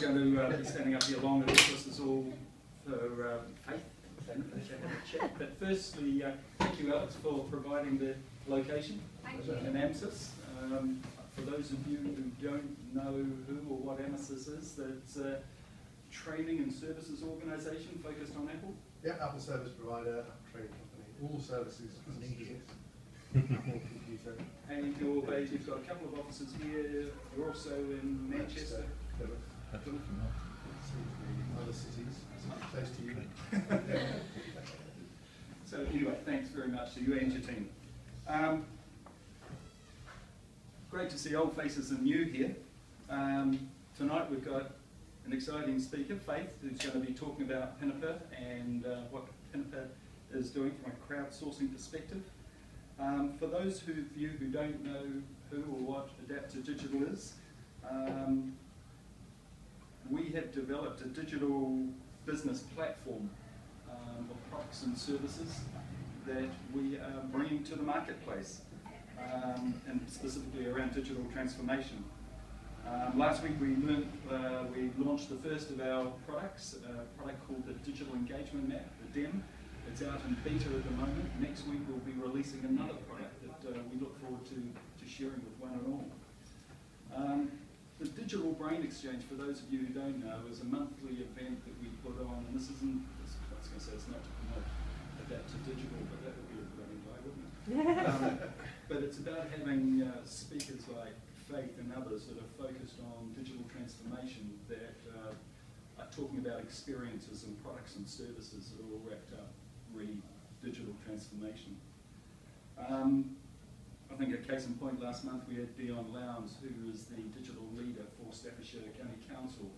going to be standing up here longer. This is all for Faith and to have a chat. But firstly, thank you, Alex, for providing the location in AMSIS. For those of you who don't know who or what AMSIS is, that's a training and services organisation focused on Apple. Yeah, Apple service provider, training company, all services across business. Apple computer. And you've got a couple of offices here. You're also in Manchester. Other cities, close to you. So anyway, thanks very much to you and your team. Great to see old faces and new here. Tonight we've got an exciting speaker, Faith, who's going to be talking about Pinipa and what Pinipa is doing from a crowdsourcing perspective. For those of you who don't know who or what Adapt to Digital is, we have developed a digital business platform of products and services that we are bringing to the marketplace, and specifically around digital transformation. Last week we launched the first of our products, a product called the Digital Engagement Map, the DEM. It's out in beta at the moment. Next week we'll be releasing another product that we look forward to sharing with one and all. The Digital Brain Exchange, for those of you who don't know, is a monthly event that we put on, and this isn't, I was going to say it's not to promote Adapt to Digital, but that would be a bloody lie, wouldn't it? But it's about having speakers like Faith and others that are focused on digital transformation that are talking about experiences and products and services that are all wrapped up re digital transformation. I think a case in point last month we had Dion Lowndes, who is the digital leader for Staffordshire County Council,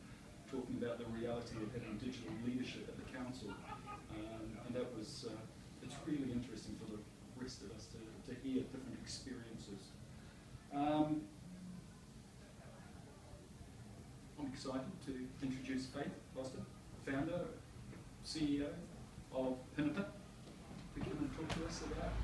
talking about the reality of having digital leadership at the council. And that was, it's really interesting for the rest of us to hear different experiences. I'm excited to introduce Faith Forster, founder, CEO of Pinipa, to come and talk to us about.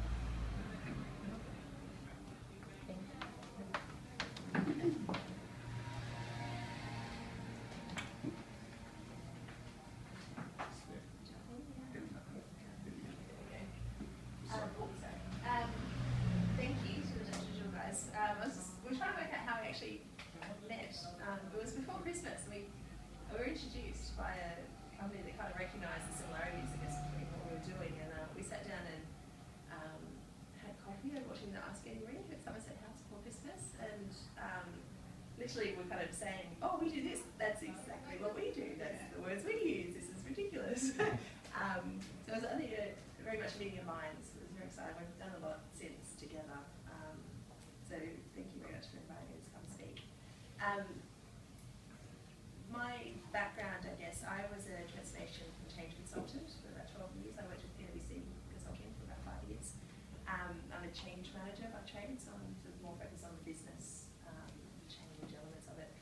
Thank you to the digital guys. We're trying to work out how we actually met. It was before Christmas. We were introduced by a company that kind of recognised the similarities, I guess, between what we were doing, and we sat down and had coffee and watching the Ask Anybody at Somerset House before Christmas, and literally we're kind of saying, oh, we do this, that's exactly what we do, that's the words we use, this is ridiculous. So it was, I think, very much meeting of minds. It was very exciting. We've done a lot since together. So thank you very much for inviting me to come speak. My background, I guess, I was a transformation and change consultant for about 12 years. I worked with PwC Consulting for about 5 years. I'm a change manager by trade, so I'm sort of more focused on the business change elements of it.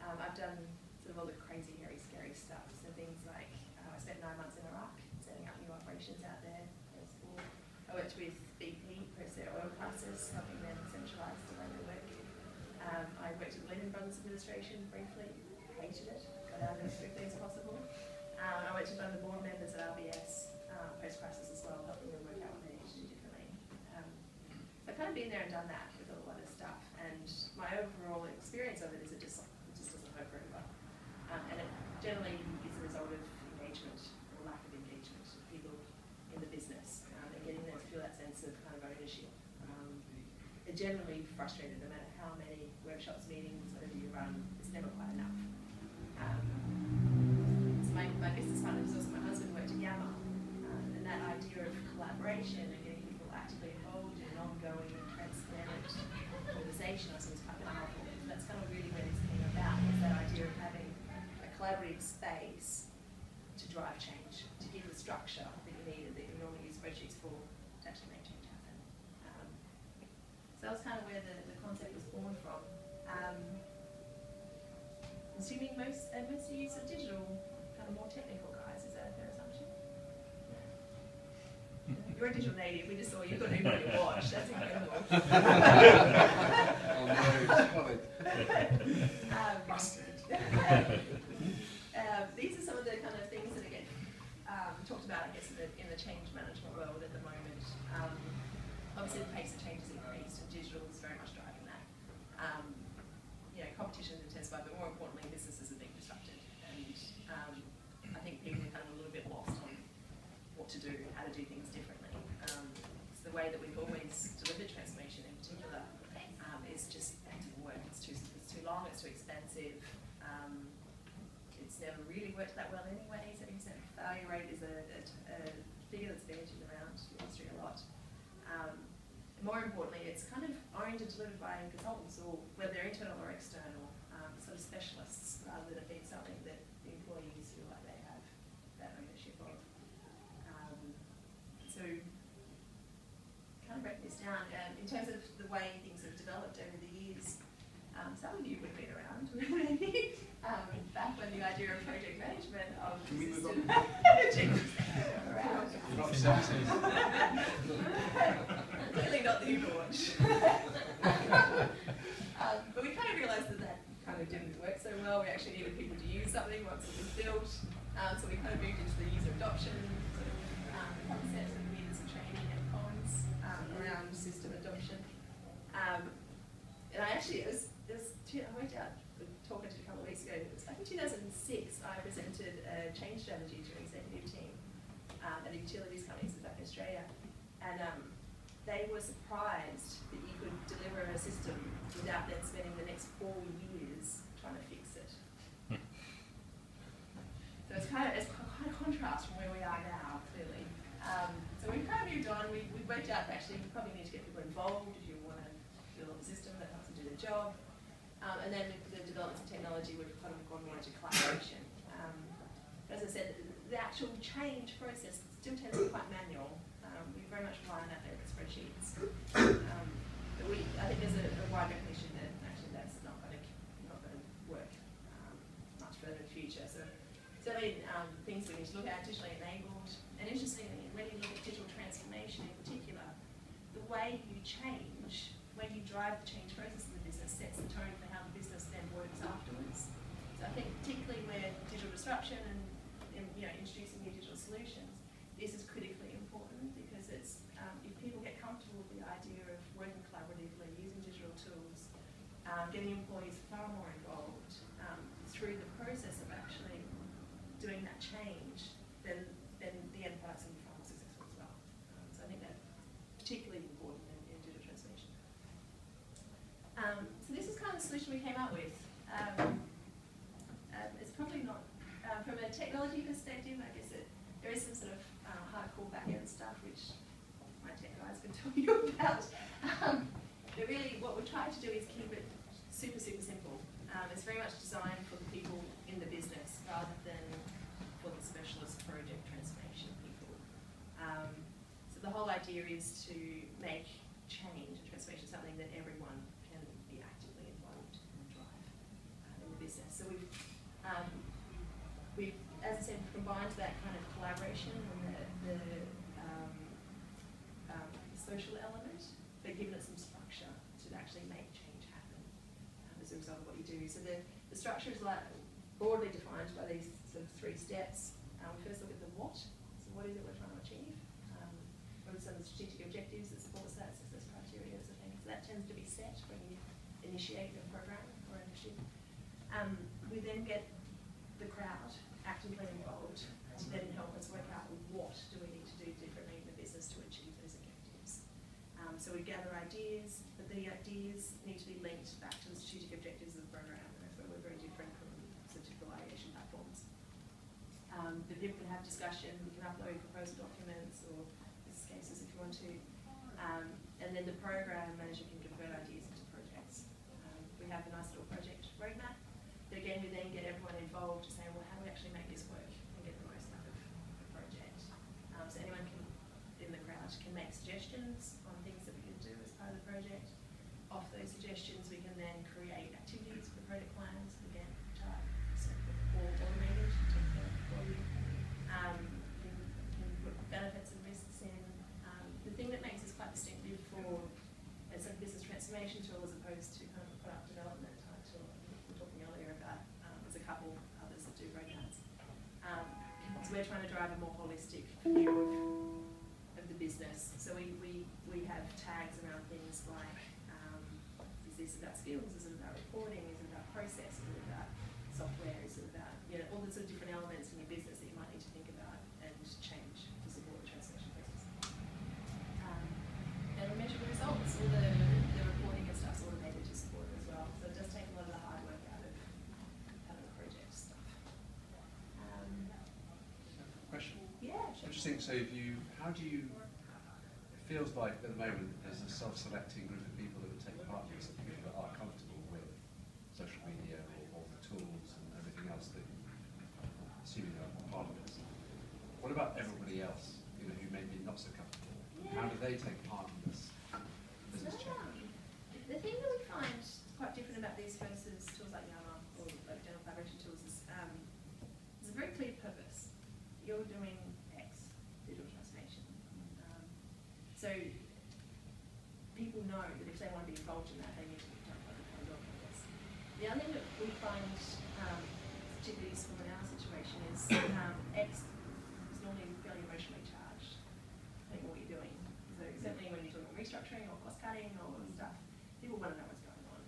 I've done sort of all the crazy, hairy, scary stuff. So things like I spent 9 months in Iraq setting up new operations out there. I worked with BP, press their oil prices, helping them centralise the way they work. I worked with the Lehman Brothers administration briefly, hated it, got out of it as quickly as possible. I worked with one of the board members at RBS post-crisis as well, helping them work out what they needed to do differently. So I've kind of been there and done that with a lot of stuff, and my overall experience of it is it just doesn't work very well. And it generally is a result of engagement or lack of engagement of people in the business, and getting them to feel that sense of kind of ownership. They're generally frustrated no matter how many workshops, meetings, whatever you run, it's never quite enough. So my business partner, who's also my husband, worked at Yammer, and that idea of collaboration and getting people actively involved in an ongoing and transparent conversation, I suppose, quite powerful. That's kind of really where this came about, was that idea of having a collaborative space to drive change, to give the structure that you needed, that you normally use spreadsheets for, to actually make change happen. So that was kind of where the concept was born from. I'm assuming most of you are digital, kind of more technical guys, is that a fair assumption? You're a digital native, we just saw you've got an email your watch, that's incredible. Oh no, it's coming. Busted. about, I guess, in the change management world at the moment, obviously the pace of change has increased and digital is very much driving that. You know, competition is intensified, but more importantly, businesses are being disrupted. And I think people are kind of a little bit lost on what to do, how to do things differently. So the way that we've always delivered transformation in particular is just, that didn't work. It's too long, it's too expensive. It's never really worked that well anyway. 70% failure rate is a figure that's bandied around the industry a lot. More importantly, it's kind of owned and delivered by consultants, or whether they're internal or external, sort of specialists, rather than it being something that the employees feel like they have that ownership of. So, kind of breaking this down, in terms of the way things have developed over the years, some of you would have been around, maybe, back when the idea of project management of the system around. Not 70s. Clearly not the launch. But we kind of realised that that kind of didn't work so well. We actually needed people to use something once it was built. So we kind of moved into the user adoption sort of concept, and we needed some training and comms around system adoption. And I actually, I worked out, talking to a couple of weeks ago, back in 2006, I presented a change strategy to an executive team at a utilities company back in Australia. And they were surprised that you could deliver a system without then spending the next 4 years trying to fix it. So it's quite a contrast from where we are now, clearly. So we've kind of moved on. We worked out that actually we probably need to get people involved if you want to build a system that helps them do their job. And then with the developments of technology, we've kind of gone more into collaboration. As I said, the actual change process still tends to be quite manual. We very much rely on our favourite spreadsheets. But I think there's a wide recognition that actually that's not going to work much further in the future. So certainly things we need to look at, digitally enabled, and interestingly, when you look at digital transformation in particular, the way you change, when you drive the change process in the business, sets the tone for how the business then works afterwards. So I think particularly where digital disruption and introducing new digital solutions, this is critically important because it's if people get comfortable with the idea of working collaboratively, using digital tools, getting employees far more involved through the process of actually doing that change, then the end product's going to be far more successful as well. So I think that's particularly important in digital transformation. So this is kind of the solution we came up with. It's probably not, from a technology perspective, I guess there is some sort of hardcore back-end stuff which my tech guys can tell you about. But really what we're trying to do is keep it super, super simple. It's very much designed for the people in the business rather than for the specialist project transformation people. So the whole idea is to make change and transformation something that everyone can be actively involved and drive in the business. So we've, as I said, combined that kind of collaboration and the social element, but given it some structure to actually make change happen as a result of what you do. So the structure is like broadly defined by these sort of 3 steps. We first look at the what. So what is it we're trying to achieve? What are some of the strategic objectives that support that, success criteria, sort of thing. So that tends to be set when you initiate a program or initiative. We then get the crowd actively involved to then help us work out what do we need to do differently in the business to achieve those objectives. So we gather ideas, but the ideas need to be linked back to the strategic objectives of the program, and that's where we're very different from sort of typical ideation platforms. The people can have discussion, we can upload proposal documents or business cases if you want to, and then the program manager can convert ideas into projects. We have a nice little project roadmap. But again, we then get everyone involved to say, well, how do we actually make this work and get the most out of the project? So anyone in the crowd can make suggestions on things that we can do as part of the project. Off those suggestions, we can then create activities for project plans, again, which are all automated, take care for you. Can put benefits and risks in. The thing that makes us quite distinctive for as a business transformation tool as opposed to kind of a product development type tool, we were talking earlier about, there's a couple others that do roadmaps. So So we're trying to drive a more holistic view of the business. So we have tags around things like, is this about skills, is it about reporting, is it about process, is it about software, is it about, you know, all the sort of different elements in your business that you might need to think about and change to support the transformation process. And we measure the results, all the reporting and stuff's automated to support it as well. So it does take a lot of the hard work out of the project stuff. Question. Yeah, sure. Interesting. So how do you, it feels like at the moment there's a self-selecting group of people that would take part in this, people that are comfortable with social media or the tools and everything else that assuming are part of this. What about everybody else, you know, who may be not so comfortable? Yeah. How do they take part in this business change? The thing that we find quite different about these versus tools like Yama or like general collaboration tools is there's a very clear purpose. You're doing X, digital transformation. So people know that if they want to be involved in that, they need to be done by the kind of this. The other thing that we find particularly useful in our situation is X is normally fairly emotionally charged, depending on what you're doing. So certainly when you're talking restructuring or cost cutting or stuff, people want to know what's going on.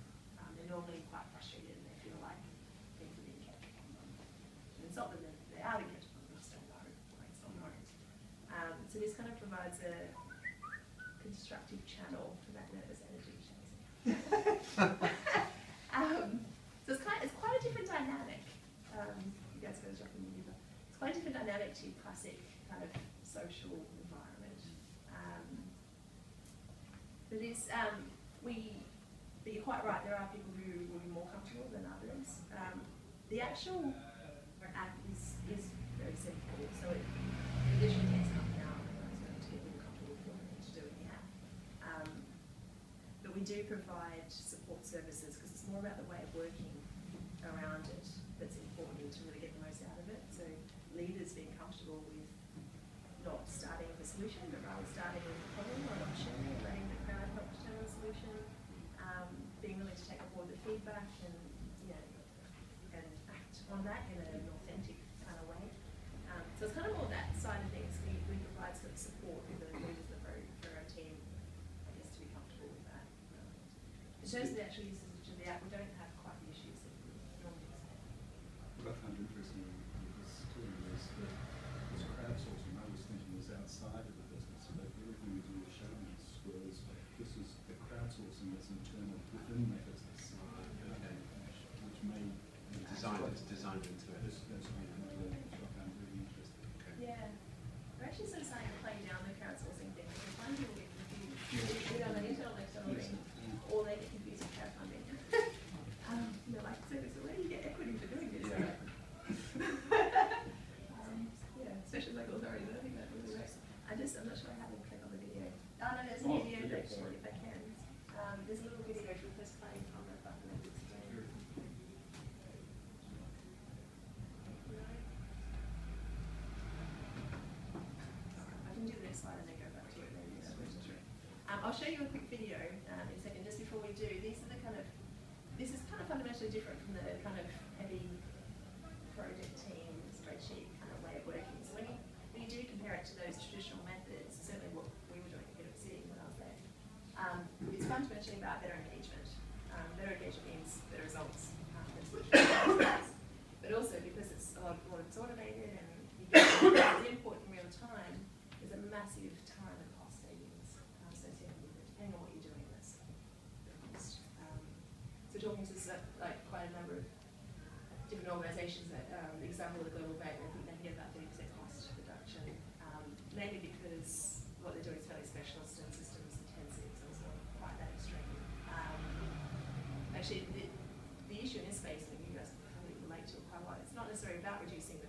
They're normally quite frustrated and they feel like things are being kept from them. And it's not that they're out of it, they just don't know, or it's not known. So this kind of provides a constructive channel for that nervous energy. So it's quite a different dynamic. You guys got to jump in here, but it's quite a different dynamic to your classic kind of social environment. But but you're quite right, there are people who will be more comfortable than others. The actual app is very simple, so it literally takes half an hour to get people comfortable with what they need to do in the app. But we do provide support services because it's more about the way of working around it that's important to really get the most out of it. So leaders being comfortable with not starting with a solution, but rather starting with a problem or an option, and letting the crowd help determine the solution, being willing to take on board the feedback and, you know, and act on that in an authentic kind of way. So it's kind of more that side of things. We provide sort of support for the leaders for our team, I guess, to be comfortable with that. In terms of the actual usage of the app, we don't have quite the issues that we normally expect. What I found interesting with this tool was that this crowdsourcing, I was thinking was outside of the business, so that everything we do with Showman's was, this is the crowdsourcing that's internal within the business, which may... Designed into it. That's what I found really interesting. Okay. Yeah. We're actually sort of starting to play down the crowdsourcing thing because I find people get confused. Either on an internal or external thing, or they get confused with crowdfunding. They're like, so where do you get equity for doing this? Yeah. Yeah, especially local authorities. I think that really works. I'm not sure how to click on the video. Oh no, there's a video there if I can. There's a little video if you press play on the button on the screen. I can do the next slide and then go back to it. Maybe I'll show you a quick video in a second. Just before we do, this is kind of fundamentally different from the kind of heavy project team spreadsheet kind of way of working. So when you do compare it to those traditional methods, certainly what we were doing at City when I was there, it's fundamentally about better engagement. Better engagement means better results. But also because it's a lot more automated and you get the input in real time, there's a massive time and cost savings associated with it, depending on what you're doing. That's the cost. So talking to like quite a number of different organisations, the example of the Global Bank, I think they can get about 30% cost reduction, mainly because what they're doing is fairly specialist and systems intensive, so it's not quite that extreme. Actually, the issue in this space, and you guys probably relate to it quite a lot, it's not necessarily about reducing